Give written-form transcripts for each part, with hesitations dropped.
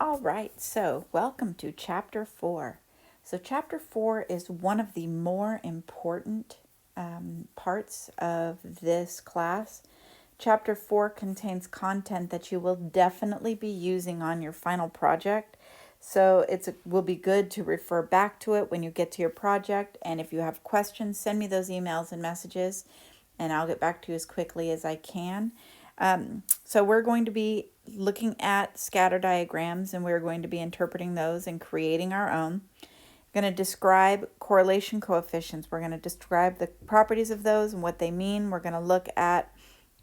All right, so welcome to Chapter 4. So Chapter 4 is one of the more important parts of this class. Chapter 4 contains content that you will definitely be using on your final project. So it will be good to refer back to it when you get to your project. And if you have questions, send me those emails and messages, and I'll get back to you as quickly as I can. So we're going to be looking at scatter diagrams, and we're going to be interpreting those and creating our own. We're going to describe correlation coefficients. We're going to describe the properties of those and what they mean. We're going to look at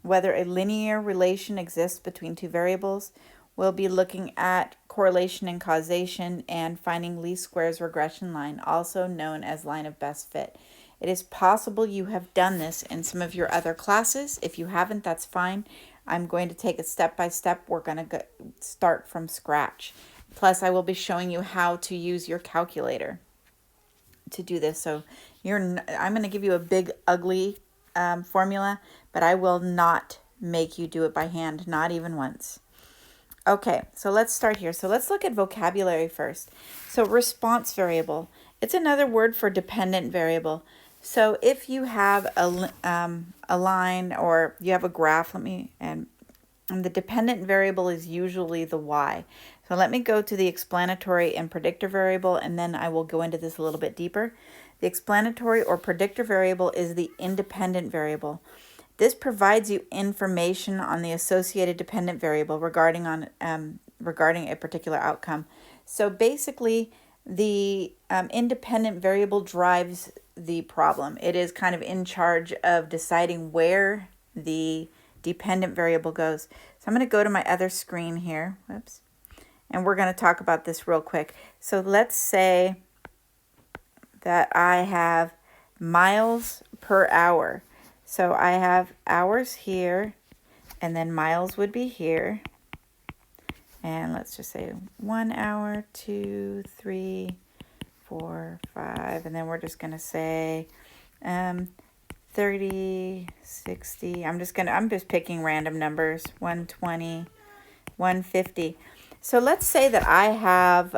whether a linear relation exists between two variables. We'll be looking at correlation and causation and finding least squares regression line, also known as line of best fit. It is possible you have done this in some of your other classes. If you haven't, that's fine. I'm going to take it step by step. We're going to start from scratch. Plus, I will be showing you how to use your calculator to do this. So I'm going to give you a big, ugly formula, but I will not make you do it by hand, not even once. Okay, so let's start here. So let's look at vocabulary first. So response variable. It's another word for dependent variable. So if you have a line or you have a graph, and the dependent variable is usually the y. So let me go to the explanatory and predictor variable, and then I will go into this a little bit deeper. The explanatory or predictor variable is the independent variable. This provides you information on the associated dependent variable regarding a particular outcome. So basically, the independent variable drives the problem. It is kind of in charge of deciding where the dependent variable goes. So I'm going to go to my other screen here. Whoops. And we're going to talk about this real quick. So let's say that I have miles per hour. So I have hours here, and then miles would be here. And let's just say 1 hour, 2, 3, 4, 5, and then we're just going to say 30, 60. I'm just picking random numbers, 120, 150. So let's say that I have,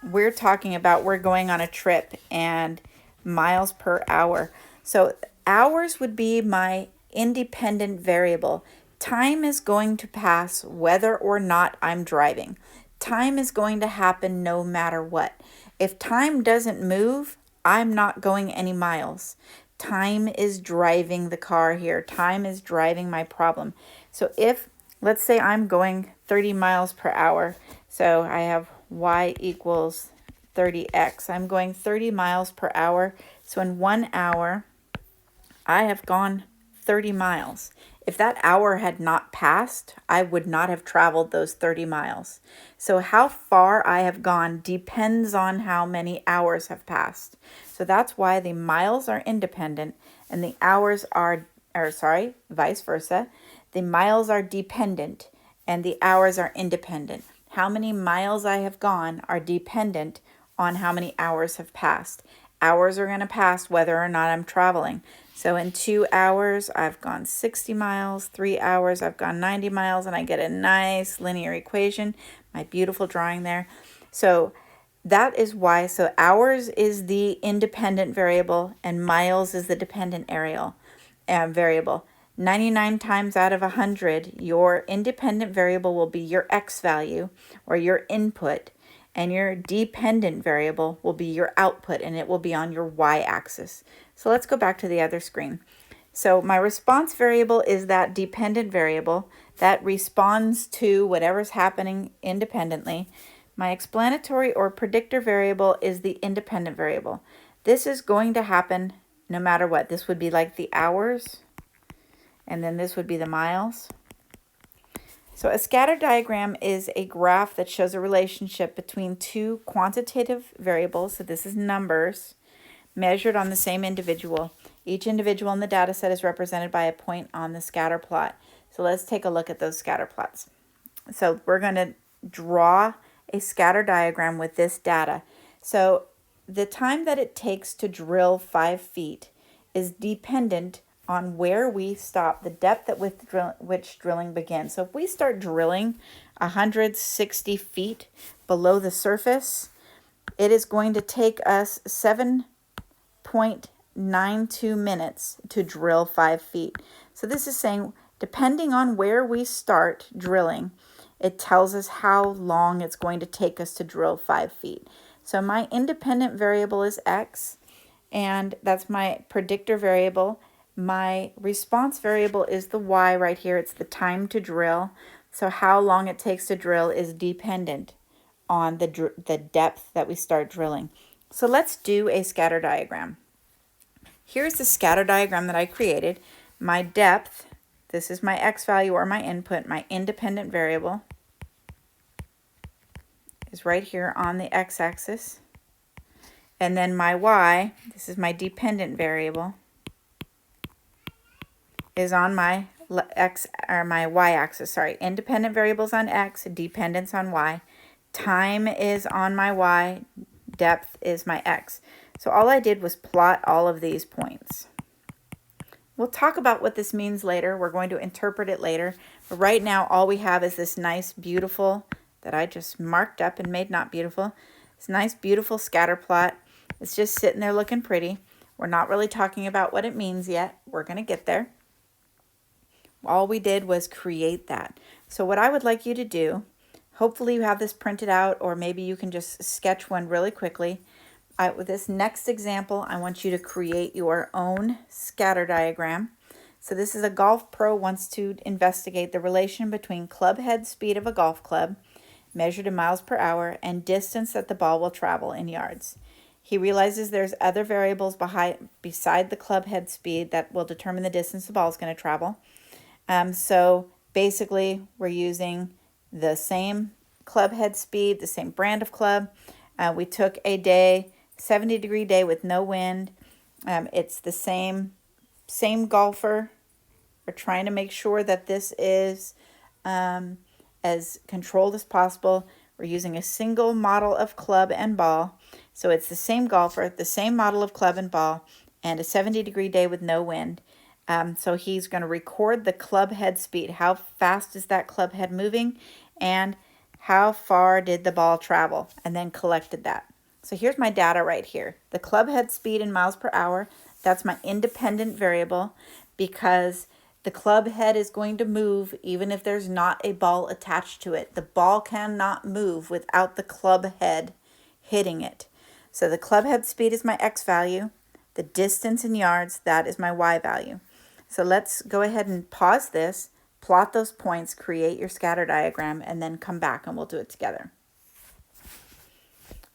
we're going on a trip and miles per hour. So hours would be my independent variable. Time is going to pass whether or not I'm driving. Time is going to happen no matter what. If time doesn't move, I'm not going any miles. Time is driving the car here. Time is driving my problem. So let's say I'm going 30 miles per hour. So I have y equals 30x. I'm going 30 miles per hour. So in 1 hour, I have gone 30 miles. If that hour had not passed, I would not have traveled those 30 miles. So how far I have gone depends on how many hours have passed. So that's why the miles are independent and the hours vice versa. The miles are dependent and the hours are independent. How many miles I have gone are dependent on how many hours have passed. Hours are going to pass whether or not I'm traveling. So in 2 hours, I've gone 60 miles. 3 hours, I've gone 90 miles, and I get a nice linear equation. My beautiful drawing there. So that is why. So hours is the independent variable, and miles is the dependent variable. 99 times out of 100, your independent variable will be your x value, or your input, and your dependent variable will be your output, and it will be on your y-axis. So let's go back to the other screen. So my response variable is that dependent variable that responds to whatever's happening independently. My explanatory or predictor variable is the independent variable. This is going to happen no matter what. This would be like the hours, and then this would be the miles. So a scatter diagram is a graph that shows a relationship between two quantitative variables, so this is numbers, measured on the same individual. Each individual in the data set is represented by a point on the scatter plot. So let's take a look at those scatter plots. So we're going to draw a scatter diagram with this data. So the time that it takes to drill 5 feet is dependent on where we stop, the depth at which drilling begins. So if we start drilling 160 feet below the surface. It is going to take us 7.92 minutes to drill 5 feet. So this is saying, depending on where we start drilling, it tells us how long it's going to take us to drill 5 feet. So my independent variable is x, and that's my predictor variable. My response variable is the y right here. It's the time to drill. So how long it takes to drill is dependent on the depth that we start drilling. So let's do a scatter diagram. Here's the scatter diagram that I created. My depth, this is my x value or my input, my independent variable is right here on the x-axis. And then my y, this is my dependent variable, is on my x or my y-axis. Sorry, independent variables on x, dependence on y. Time is on my y, depth is my x. So all I did was plot all of these points. We'll talk about what this means later. We're going to interpret it later. But right now, all we have is this nice, beautiful, that I just marked up and made not beautiful. This nice, beautiful scatter plot. It's just sitting there looking pretty. We're not really talking about what it means yet. We're going to get there. All we did was create that. So what I would like you to do, hopefully you have this printed out, or maybe you can just sketch one really quickly. With this next example, I want you to create your own scatter diagram. So this is a golf pro wants to investigate the relation between club head speed of a golf club, measured in miles per hour, and distance that the ball will travel in yards. He realizes there's other variables beside the club head speed that will determine the distance the ball is going to travel. So basically, we're using the same club head speed, the same brand of club. We took a day, 70-degree day with no wind. It's the same golfer. We're trying to make sure that this is as controlled as possible. We're using a single model of club and ball. So it's the same golfer, the same model of club and ball, and a 70-degree day with no wind. So he's going to record the club head speed. How fast is that club head moving? And how far did the ball travel? And then collected that. So here's my data right here. The club head speed in miles per hour, that's my independent variable, because the club head is going to move even if there's not a ball attached to it. The ball cannot move without the club head hitting it. So the club head speed is my x value. The distance in yards, that is my y value. So let's go ahead and pause this, plot those points, create your scatter diagram, and then come back and we'll do it together.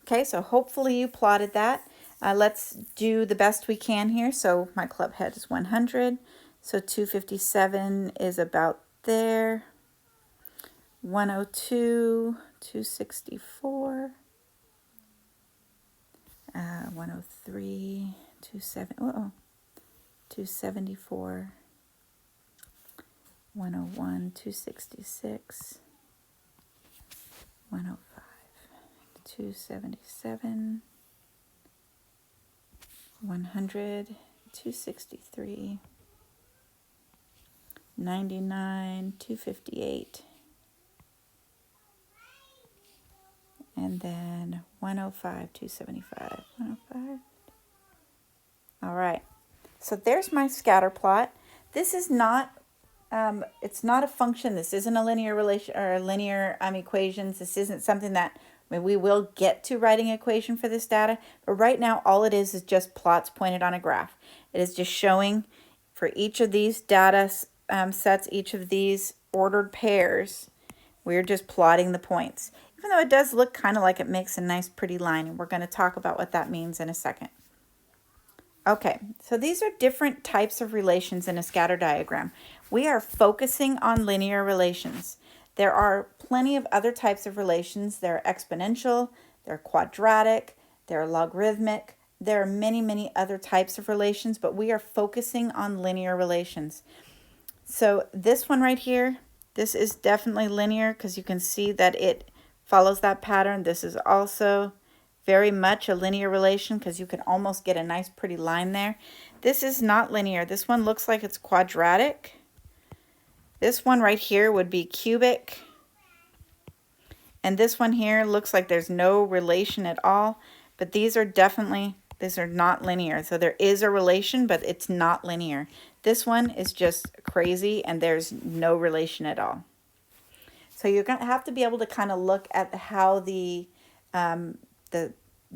Okay, so hopefully you plotted that. Let's do the best we can here. So my club head is 100. So 257 is about there. 102, 264, 103, 274, 101, 266, 105, 277, 100, 263, 99, 258, and then 105, 275, 105. All right, so there's my scatter plot. This is not, it's not a function. This isn't a linear relation or linear equations. This isn't something that, I mean, we will get to writing an equation for this data, but right now all it is just plots pointed on a graph. It is just showing for each of these data sets, each of these ordered pairs, we're just plotting the points. Even though it does look kind of like it makes a nice pretty line, and we're going to talk about what that means in a second. Okay, so these are different types of relations in a scatter diagram. We are focusing on linear relations. There are plenty of other types of relations. They're exponential, they're quadratic, they're logarithmic. There are many, many other types of relations, but we are focusing on linear relations. So this one right here, this is definitely linear because you can see that it follows that pattern. This is also very much a linear relation because you can almost get a nice pretty line there. This is not linear. This one looks like it's quadratic. This one right here would be cubic. And this one here looks like there's no relation at all, but these are not linear. So there is a relation, but it's not linear. This one is just crazy and there's no relation at all. So you're going to have to be able to kind of look at how the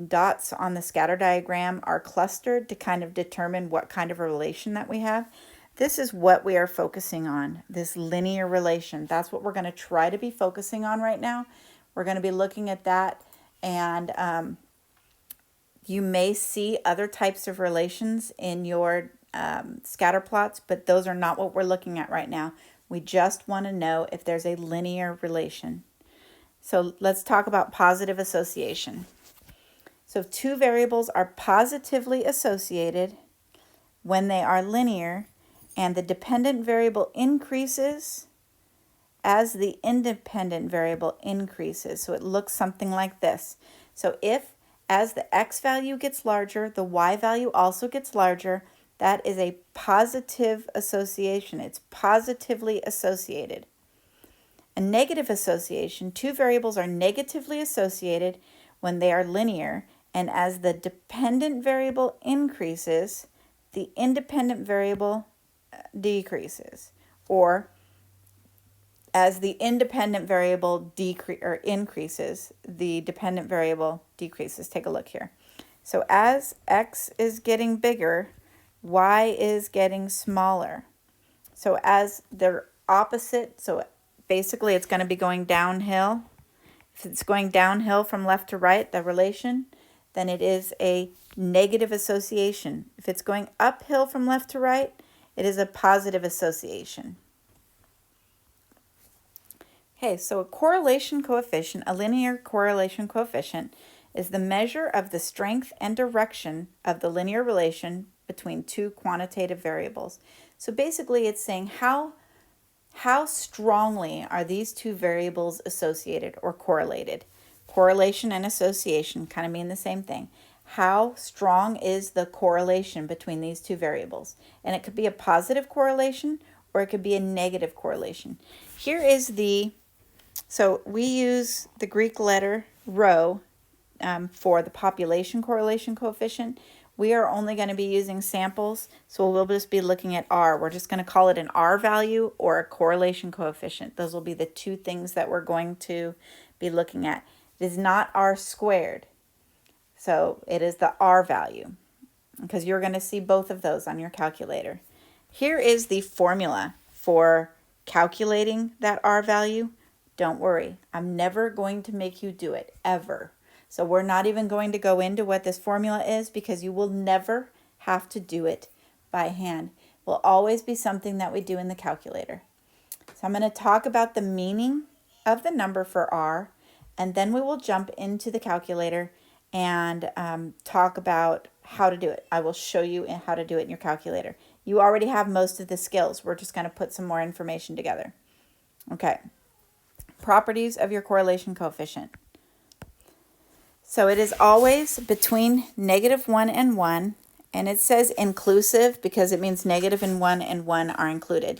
dots on the scatter diagram are clustered to kind of determine what kind of a relation that we have. This is what we are focusing on, this linear relation. That's what we're going to try to be focusing on right now. We're going to be looking at that, and you may see other types of relations in your scatter plots, but those are not what we're looking at right now. We just want to know if there's a linear relation. So let's talk about positive association. So if two variables are positively associated when they are linear, and the dependent variable increases as the independent variable increases. So it looks something like this. So if as the x value gets larger, the y value also gets larger, that is a positive association. It's positively associated. A negative association, two variables are negatively associated when they are linear, and as the dependent variable increases, the independent variable decreases, or as the independent variable increases, the dependent variable decreases. Take a look here. So as x is getting bigger, y is getting smaller. So as they're opposite, so basically it's going to be going downhill. If it's going downhill from left to right, the relation, then it is a negative association. If it's going uphill from left to right, it is a positive association. Okay, so a correlation coefficient, a linear correlation coefficient, is the measure of the strength and direction of the linear relation between two quantitative variables. So basically it's saying how strongly are these two variables associated or correlated. Correlation and association kind of mean the same thing. How strong is the correlation between these two variables? And it could be a positive correlation or it could be a negative correlation. Here is so we use the Greek letter rho for the population correlation coefficient. We are only going to be using samples, so we'll just be looking at R. We're just going to call it an R value or a correlation coefficient. Those will be the two things that we're going to be looking at. It is not R squared, so it is the R value, because you're going to see both of those on your calculator. Here is the formula for calculating that R value. Don't worry, I'm never going to make you do it, ever. So we're not even going to go into what this formula is because you will never have to do it by hand. It will always be something that we do in the calculator. So I'm going to talk about the meaning of the number for R, and then we will jump into the calculator and talk about how to do it. I will show you how to do it in your calculator. You already have most of the skills. We're just going to put some more information together. Okay. Properties of your correlation coefficient. So it is always between -1 and 1, and it says inclusive because it means negative and 1 are included.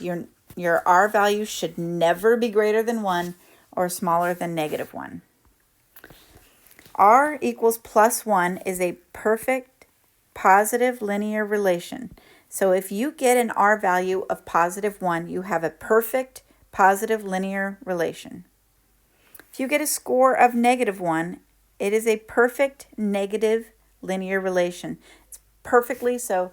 Your R value should never be greater than 1 or smaller than -1. R equals +1 is a perfect positive linear relation. So if you get an R value of +1, you have a perfect positive linear relation. If you get a score of -1, it is a perfect negative linear relation. It's perfectly so.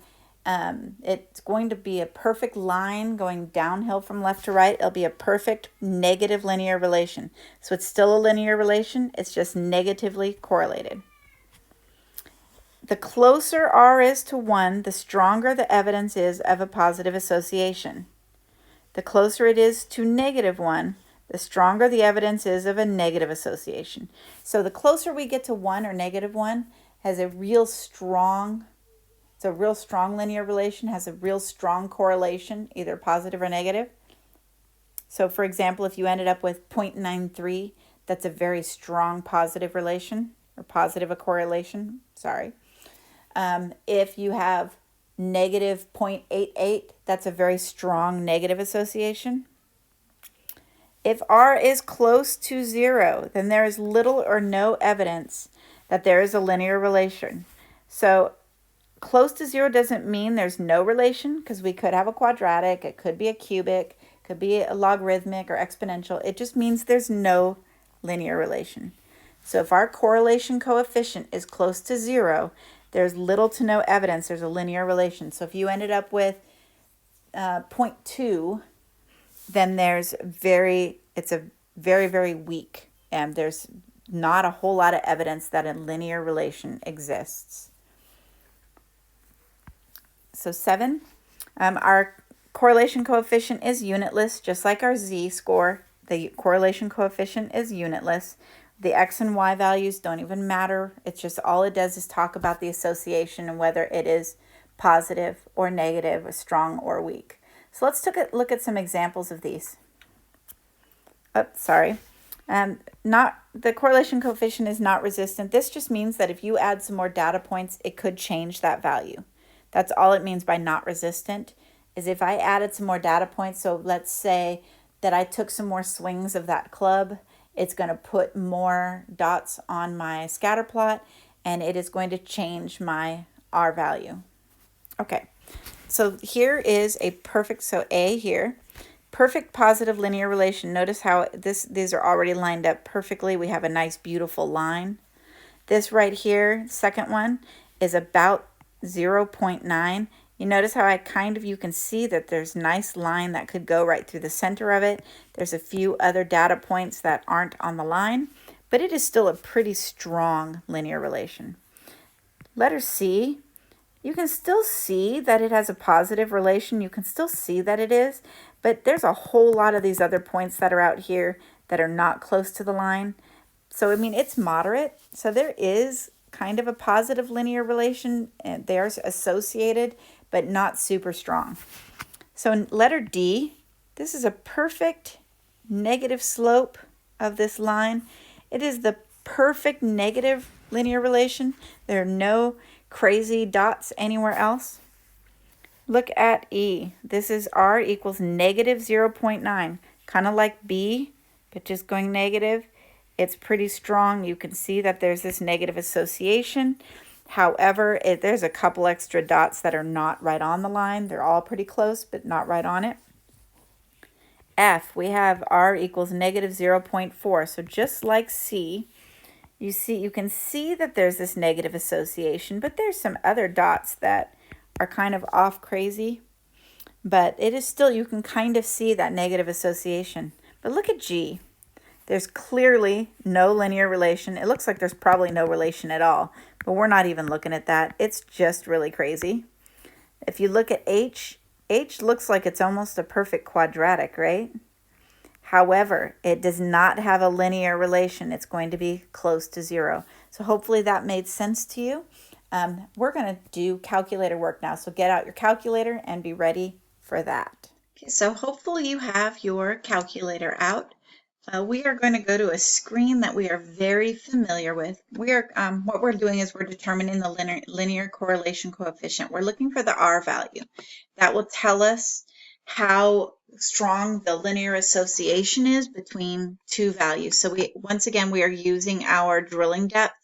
It's going to be a perfect line going downhill from left to right. It'll be a perfect negative linear relation. So it's still a linear relation. It's just negatively correlated. The closer R is to 1, the stronger the evidence is of a positive association. The closer it is to -1, the stronger the evidence is of a negative association. So the closer we get to 1 or -1 has a real strong, it's a real strong linear relation, has a real strong correlation, either positive or negative. So for example, if you ended up with 0.93, that's a very strong positive relation, or positive correlation, sorry. If you have -0.88, that's a very strong negative association. If r is close to 0, then there is little or no evidence that there is a linear relation. So close to 0 doesn't mean there's no relation, because we could have a quadratic, it could be a cubic, it could be a logarithmic or exponential. It just means there's no linear relation. So if our correlation coefficient is close to 0, there's little to no evidence there's a linear relation. So if you ended up with 0.2, then it's a very, very weak, and there's not a whole lot of evidence that a linear relation exists. So 7, our correlation coefficient is unitless, just like our z-score. The correlation coefficient is unitless. The x and y values don't even matter. It's just all it does is talk about the association and whether it is positive or negative, or strong or weak. So let's look at some examples of these. The correlation coefficient is not resistant. This just means that if you add some more data points, it could change that value. That's all it means by not resistant, is if I added some more data points. So let's say that I took some more swings of that club, it's going to put more dots on my scatter plot, and it is going to change my R value. Okay, so here is a perfect, so A here, perfect positive linear relation. Notice how these are already lined up perfectly. We have a nice, beautiful line. This right here, second one, is about 0.9. You notice how you can see that there's a nice line that could go right through the center of it. There's a few other data points that aren't on the line, but it is still a pretty strong linear relation. Letter C, you can still see that it has a positive relation. You can still see that it is, but there's a whole lot of these other points that are out here that are not close to the line. So, I mean, it's moderate. So there is kind of a positive linear relation, and they're associated, but not super strong. So in letter D, this is a perfect negative slope of this line. It is the perfect negative linear relation. There are no crazy dots anywhere else. Look at E. This is R equals negative 0.9, kind of like B, but just going negative. It's pretty strong. You can see that there's this negative association. However, there's a couple extra dots that are not right on the line. They're all pretty close, but not right on it. F, we have R equals negative 0.4. So just like C, you can see that there's this negative association, but there's some other dots that are kind of off crazy. But it is still, you can kind of see that negative association. But look at G. There's clearly no linear relation. It looks like there's probably no relation at all, but we're not even looking at that. It's just really crazy. If you look at H, H looks like it's almost a perfect quadratic, right? However, it does not have a linear relation. It's going to be close to 0. So hopefully that made sense to you. We're going to do calculator work now. So get out your calculator and be ready for that. Okay, so hopefully you have your calculator out. We are going to go to a screen that we are very familiar with. What we're doing is we're determining the linear correlation coefficient. We're looking for the R value. That will tell us how strong the linear association is between two values. So once again, we are using our drilling depth.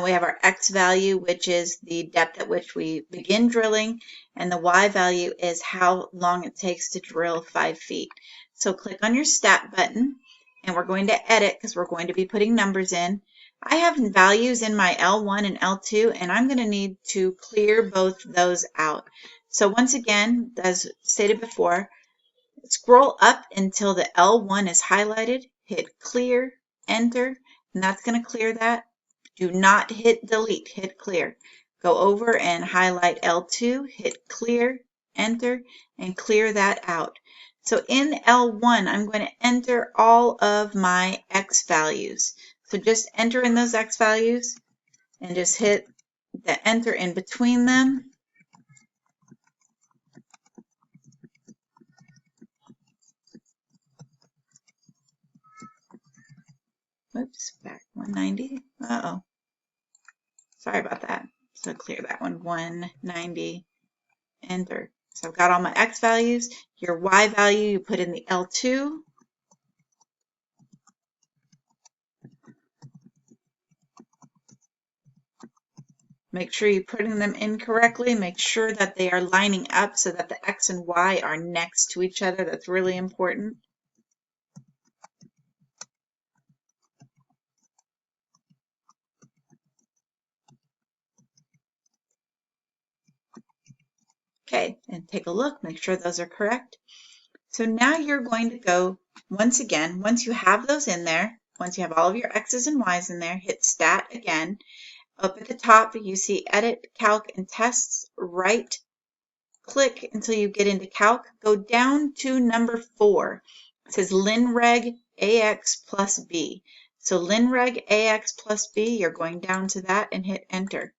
We have our X value, which is the depth at which we begin drilling, and the Y value is how long it takes to drill 5 feet. So click on your stat button, and we're going to edit because we're going to be putting numbers in. I have values in my L1 and L2, and I'm going to need to clear both those out. So once again, as stated before, scroll up until the L1 is highlighted, hit clear, enter, and that's going to clear that. Do not hit delete, hit clear. Go over and highlight L2, hit clear, enter, and clear that out. So in L1, I'm going to enter all of my X values. So just enter in those X values and just hit the enter in between them. Whoops, back 190. Uh-oh. Sorry about that. So clear that one, 190, enter. So I've got all my X values. Your Y value, you put in the L2. Make sure you're putting them in correctly. Make sure that they are lining up so that the X and Y are next to each other. That's really important. Okay, and take a look, make sure those are correct. So now you're going to go, once again, once you have those in there, once you have all of your X's and Y's in there, hit Stat again. Up at the top, you see Edit, Calc, and Tests. Right click until you get into Calc. Go down to number 4. It says LinReg AX plus B. So LinReg AX plus B, you're going down to that and hit Enter.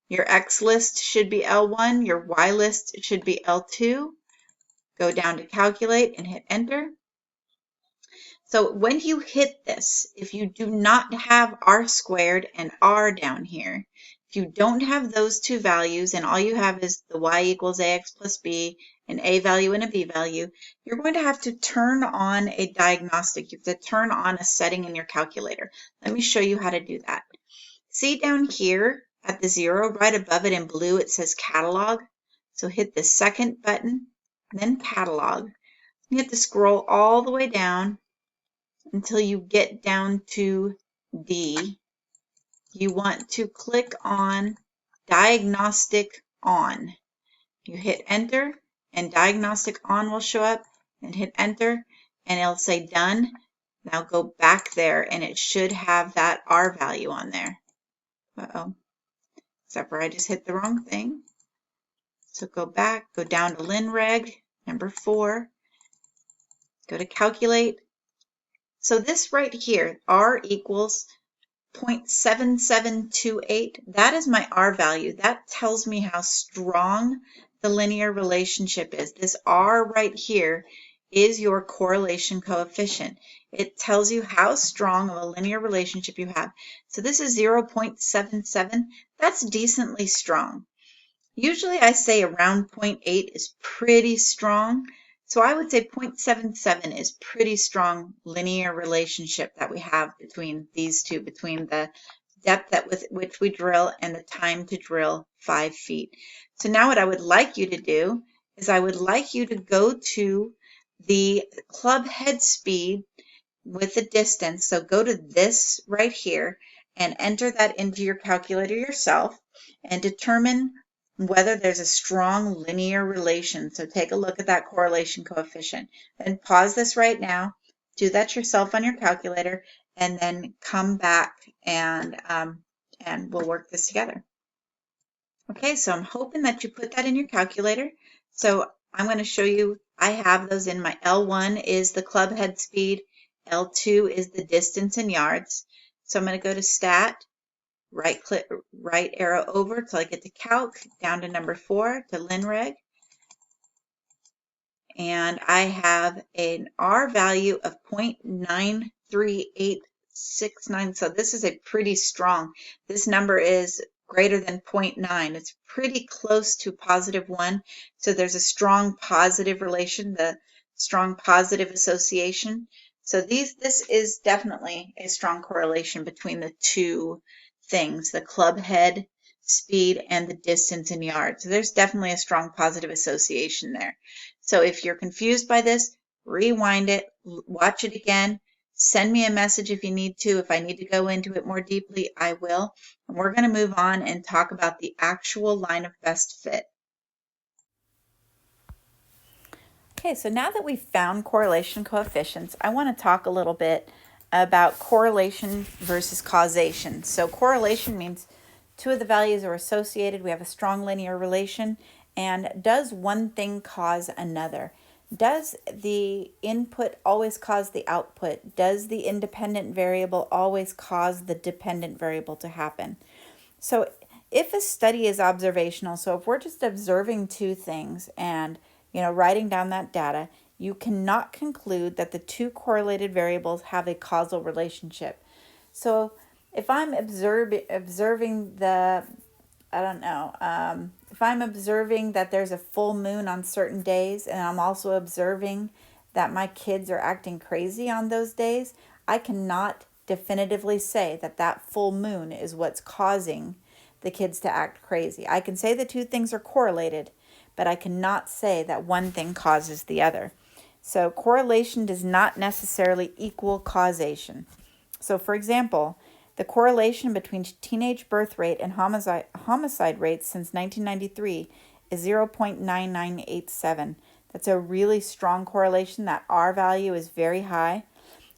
Your X list should be L1, your Y list should be L2. Go down to Calculate and hit Enter. So when you hit this, if you do not have R squared and R down here, if you don't have those two values and all you have is the Y equals AX plus B, an A value and a B value, you're going to have to turn on a diagnostic. You have to turn on a setting in your calculator. Let me show you how to do that. See down here at the 0, right above it in blue, it says Catalog. So hit the second button, then Catalog. You have to scroll all the way down until you get down to D. You want to click on Diagnostic On. You hit Enter and Diagnostic On will show up, and hit Enter and it'll say Done. Now go back there and it should have that R value on there. Uh-oh, except for I just hit the wrong thing. So go back, go down to LinReg, number 4, go to Calculate. So this right here, R equals 0.7728, that is my R value. That tells me how strong the linear relationship is. This R right here is your correlation coefficient. It tells you how strong of a linear relationship you have. So this is 0.77. That's decently strong. Usually I say around 0.8 is pretty strong. So I would say 0.77 is pretty strong linear relationship that we have between these two, between the depth at which we drill and the time to drill 5 feet. So now what I would like you to do is I would like you to go to the club head speed with the distance. So go to this right here and enter that into your calculator yourself and determine whether there's a strong linear relation. So take a look at that correlation coefficient. Then pause this right now, do that yourself on your calculator, and then come back and we'll work this together. Okay, so I'm hoping that you put that in your calculator. So I'm going to show you, I have those in my L1 is the club head speed, L2 is the distance in yards. So I'm going to go to Stat, right click, right arrow over till I get to Calc, down to number 4 to LinReg. And I have an R value of 0.93869. So this is a pretty strong, this number is greater than 0.9. It's pretty close to +1. So there's a strong positive relation, the strong positive association. So this is definitely a strong correlation between the two things, the club head speed and the distance in yards. So there's definitely a strong positive association there. So if you're confused by this, rewind it, watch it again, send me a message if you need to. If I need to go into it more deeply, I will. And we're going to move on and talk about the actual line of best fit. Okay, so now that we've found correlation coefficients, I want to talk a little bit about correlation versus causation. So correlation means two of the values are associated, we have a strong linear relation, and does one thing cause another? Does the input always cause the output? Does the independent variable always cause the dependent variable to happen? So if a study is observational, so if we're just observing two things and writing down that data, you cannot conclude that the two correlated variables have a causal relationship. So if I'm observing the, I don't know, if I'm observing that there's a full moon on certain days and I'm also observing that my kids are acting crazy on those days, I cannot definitively say that that full moon is what's causing the kids to act crazy. I can say the two things are correlated, but I cannot say that one thing causes the other. So correlation does not necessarily equal causation. So for example, the correlation between teenage birth rate and homicide rates since 1993 is 0.9987. That's a really strong correlation. That R value is very high.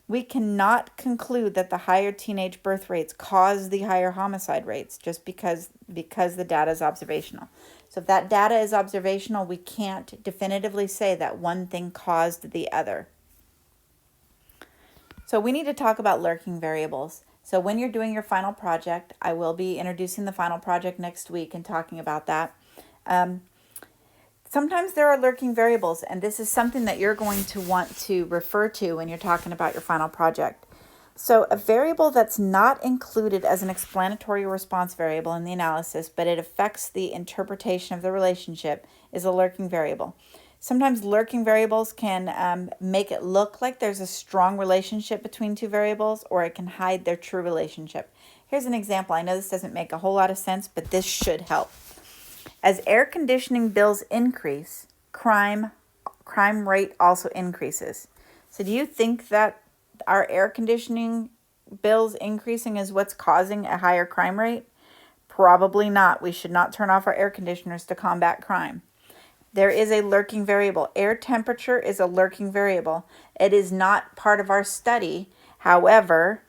We cannot conclude that the higher teenage birth rates cause the higher homicide rates just because the data is observational. So if that data is observational, we can't definitively say that one thing caused the other. So we need to talk about lurking variables. So when you're doing your final project, I will be introducing the final project next week and talking about that. Sometimes there are lurking variables, and this is something that you're going to want to refer to when you're talking about your final project. So a variable that's not included as an explanatory response variable in the analysis, but it affects the interpretation of the relationship, is a lurking variable. Sometimes lurking variables can make it look like there's a strong relationship between two variables, or it can hide their true relationship. Here's an example. I know this doesn't make a whole lot of sense, but this should help. As air conditioning bills increase, crime rate also increases. So do you think that our air conditioning bills increasing is what's causing a higher crime rate? Probably not. We should not turn off our air conditioners to combat crime. There is a lurking variable. Air temperature is a lurking variable. It is not part of our study. However,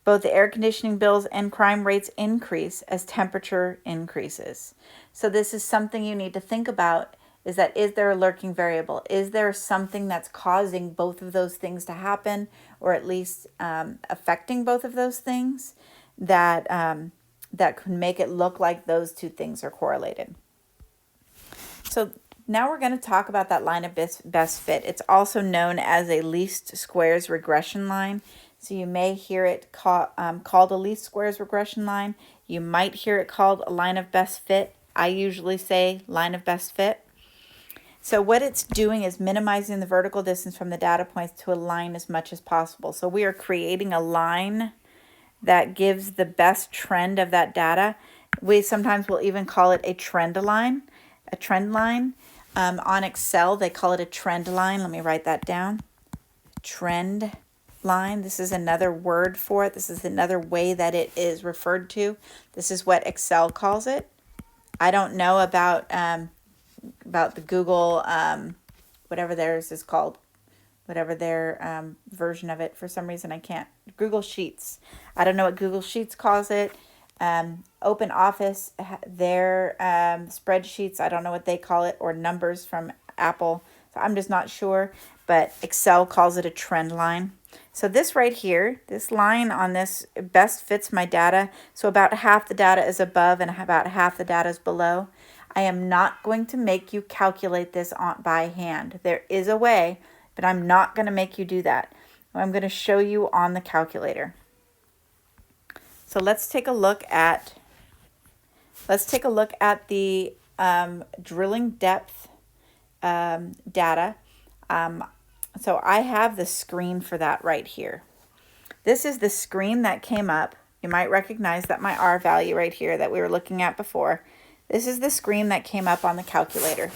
both the air conditioning bills and crime rates increase as temperature increases. So this is something you need to think about, is there a lurking variable? Is there something that's causing both of those things to happen, or at least affecting both of those things that can make it look like those two things are correlated? So now we're going to talk about that line of best fit. It's also known as a least squares regression line. So you may hear it called a least squares regression line. You might hear it called a line of best fit. I usually say line of best fit. So what it's doing is minimizing the vertical distance from the data points to a line as much as possible. So we are creating a line that gives the best trend of that data. We sometimes will even call it a trend line. A trend line. On Excel, they call it a trend line. Let me write that down. Trend line. This is another word for it. This is another way that it is referred to. This is what Excel calls it. I don't know about the Google, whatever theirs is called, whatever their version of it. For some reason, I can't. Google Sheets. I don't know what Google Sheets calls it. Open Office, their spreadsheets, I don't know what they call it, or numbers from Apple. So I'm just not sure, but Excel calls it a trend line. So this right here, this line on this best fits my data. So about half the data is above and about half the data is below. I am not going to make you calculate this by hand. There is a way, but I'm not going to make you do that. I'm going to show you on the calculator. So let's take a look at the drilling depth data. So I have the screen for that right here. This is the screen that came up. You might recognize that my R value right here that we were looking at before. This is the screen that came up on the calculator.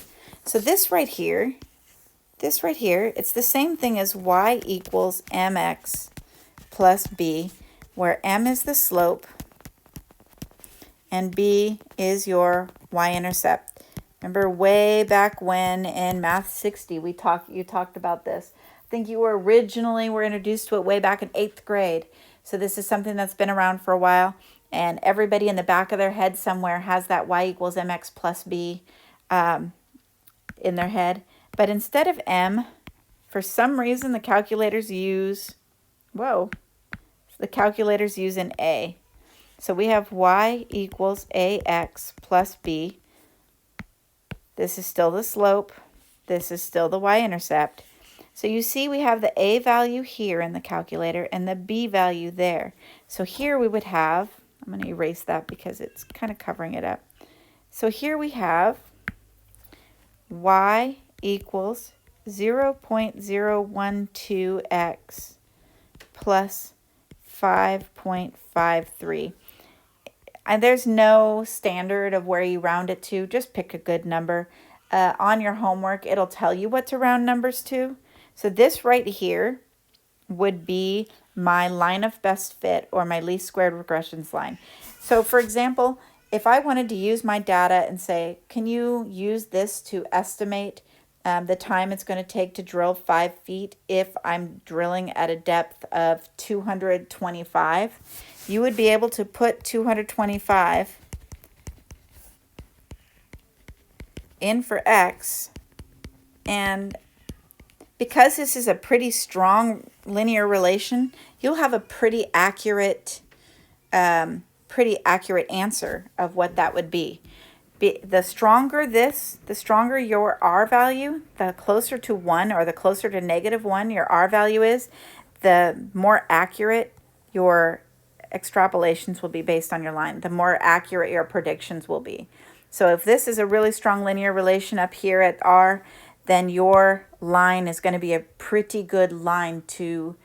So this right here, it's the same thing as y equals mx plus b, where m is the slope and b is your y-intercept. Remember way back when in Math 60, you talked about this. I think you were introduced to it way back in 8th grade. So this is something that's been around for a while, and everybody in the back of their head somewhere has that y equals mx plus b in their head. But instead of m, for some reason the calculators use an a. So we have y equals ax plus b. This is still the slope. This is still the y-intercept. So you see we have the a value here in the calculator and the b value there. So here we would have, I'm going to erase that because it's kind of covering it up. So here we have y equals 0.012x plus 5.53. there's no standard of where you round it to. Just pick a good number. On your homework, it'll tell you what to round numbers to. So this right here would be my line of best fit or my least squared regressions line. So for example, if I wanted to use my data and say, can you use this to estimate the time it's going to take to drill 5 feet if I'm drilling at a depth of 225, you would be able to put 225 in for X, and because this is a pretty strong linear relation, you'll have a pretty accurate answer of what that would be. The stronger your R value, the closer to 1 or the closer to -1 your R value is, the more accurate your extrapolations will be based on your line, the more accurate your predictions will be. So if this is a really strong linear relation up here at R, then your line is going to be a pretty good line to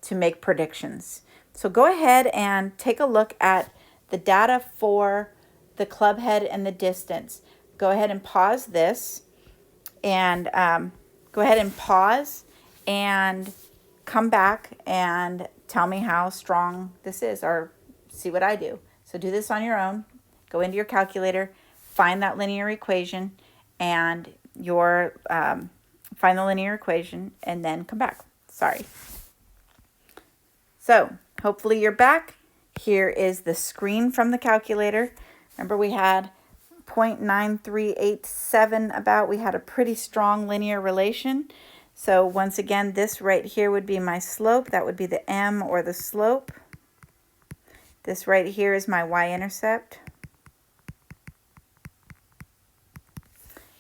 make predictions. So go ahead and take a look at the data for the club head and the distance. Go ahead and pause this, and go ahead and pause and come back and tell me how strong this is, or see what I do. So do this on your own. Go into your calculator, find that linear equation, and find the linear equation, and then come back. Sorry. So hopefully you're back. Here is the screen from the calculator. Remember, we had 0.9387 about. We had a pretty strong linear relation. So once again, this right here would be my slope. That would be the m, or the slope. This right here is my y-intercept.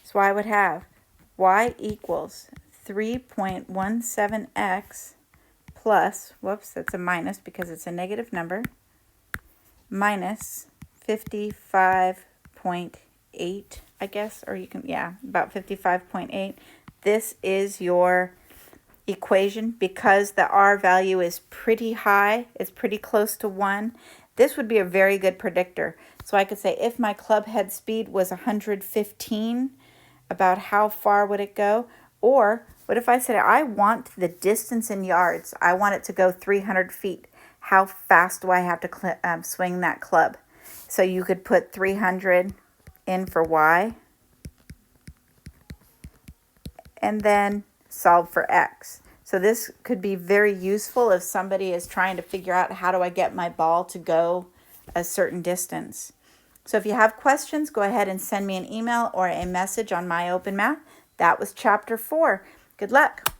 So I would have y equals 3.17x plus, whoops, that's a minus because it's a negative number, minus 55.8, I guess, or you can, yeah, about 55.8. This is your equation. Because the R value is pretty high, it's pretty close to 1, this would be a very good predictor. So I could say if my club head speed was 115, about how far would it go? Or what if I said I want the distance in yards, I want it to go 300 feet. How fast do I have to swing that club? So you could put 300 in for Y, and then solve for X. So this could be very useful if somebody is trying to figure out, how do I get my ball to go a certain distance? So if you have questions, go ahead and send me an email or a message on My Open Math. That was Chapter 4. Good luck.